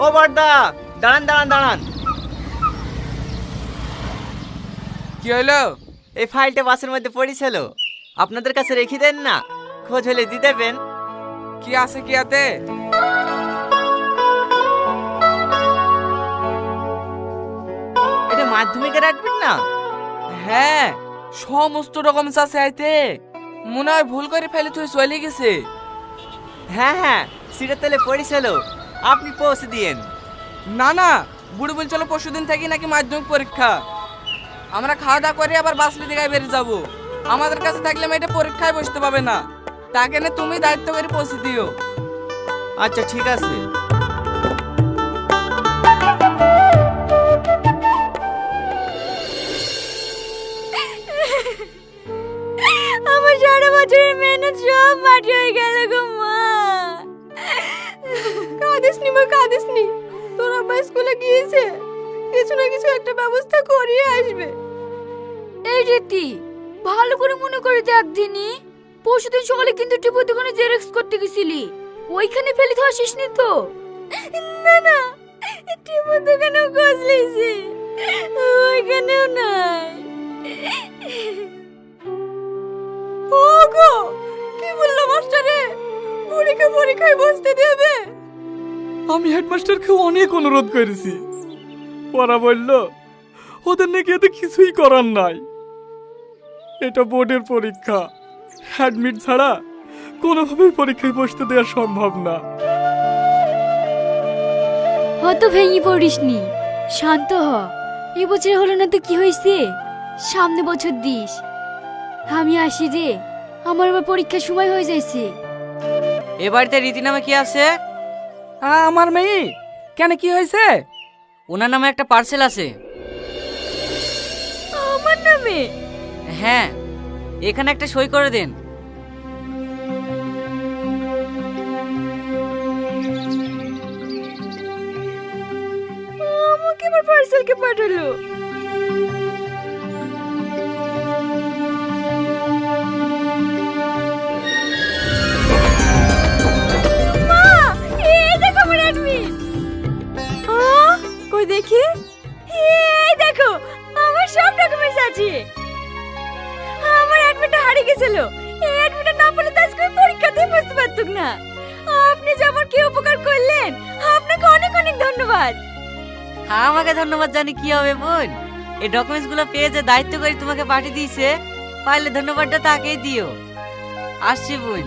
ও বড়দা, দাঁড়ান দাঁড়ান দাঁড়ান। কি হলো? এই ফাইলটা বাসের মধ্যে পড়েছিল, আপনাদের কাছে রেখে দেন না, খোঁজ হলে দিয়ে দেবেন। কি আছে কি আতে? এটা মাধ্যমিকের অ্যাডমিট না? হ্যাঁ, সমস্ত ডকুমেন্টস আছে আইতে। মনে হয় ভুল করে ফেলে তুই চলে গেছে। হ্যাঁ হ্যাঁ, সিটের তলে পড়েছিল, আপনি পৌঁছে দিয়েন। না না, বুড়ি বলছিল পরশুদিন থেকে নাকি মাধ্যমিক পরীক্ষা। আমরা খাওয়া দাওয়া করে আবার বাসলি দিঘায় বেরিয়ে যাব। আমাদের কাছে থাকলে মেয়েটা পরীক্ষায় বসতে পাবে না। তাকে না তুমি দায়িত্ব করে পৌঁছে দিও। আচ্ছা ঠিক আছে। আমার সারা বছরের মেহনত সব মাটি হয়ে গেল গো মা। কাঁদিস নি মা, কাঁদিস নি। তোর আব্বা স্কুলে গিয়েছে, কিছু না কিছু একটা ব্যবস্থা করিয়ে আসবে। এই রীতি, ভালো করে মনে করে দেখ দিনি। পরশুদিন সকালে কিন্তু টিপুর দোকানে জেরক্স করতে গেছিলি, ওইখানে ফেলে তো আসিসনি তো? না না, টিপুর দোকানেও খোঁজ লিয়েছি, ওইখানেও নাই। ওগো, কি বললো মাস্টারে? বুড়িকে পরীক্ষায় বসতে দেবে? আমি হেডমাস্টারকে অনেক অনুরোধ করেছি, ওরা বলল ওদের নাকি এতে কিছুই করার নাই। এটা বোর্ডের পরীক্ষা, অ্যাডমিট ছাড়া কোনোভাবেই পরীক্ষায় বসতে দেওয়া সম্ভব না। অত ভেঙে পড়িসনি, শান্ত হ। এবছর হলো না তো কি হয়েছে, সামনে বছর দিস। আমি আসি রে, আমার আবার পরীক্ষার সময় হয়ে যাইছে। এ বাড়িতে রীতি নামে কি আছে? আমার মেয়ে কেন, কি হয়েছে? ওনার নামে একটা পার্সেল আছে। আমার নামে? হ্যাঁ, এখানে একটা সই করে দেন। আমাকে আমার পার্সেলকে পাঠালো। মা, এই দেখো আমার অ্যাডমিট। কই দেখি? এই দেখো, আমার সব ডকুমেন্টস আছে। আমার অ্যাডমিটটা হারিয়ে গেছিল, এই অ্যাডমিটটা না পেলে তো আজকে পরীক্ষাতেই বসতে পারতুক না। আপনি যে আমার কি উপকার করলেন, আপনাকে অনেক অনেক ধন্যবাদ। হ্যাঁ, আমাকে ধন্যবাদ জানি কি হবে বোন? এই ডকুমেন্টস গুলো পেয়ে যে দায়িত্ব করে তোমাকে পাঠিয়ে দিয়েছে, পারলে ধন্যবাদটা তাকেই দিও। আসছি বোন।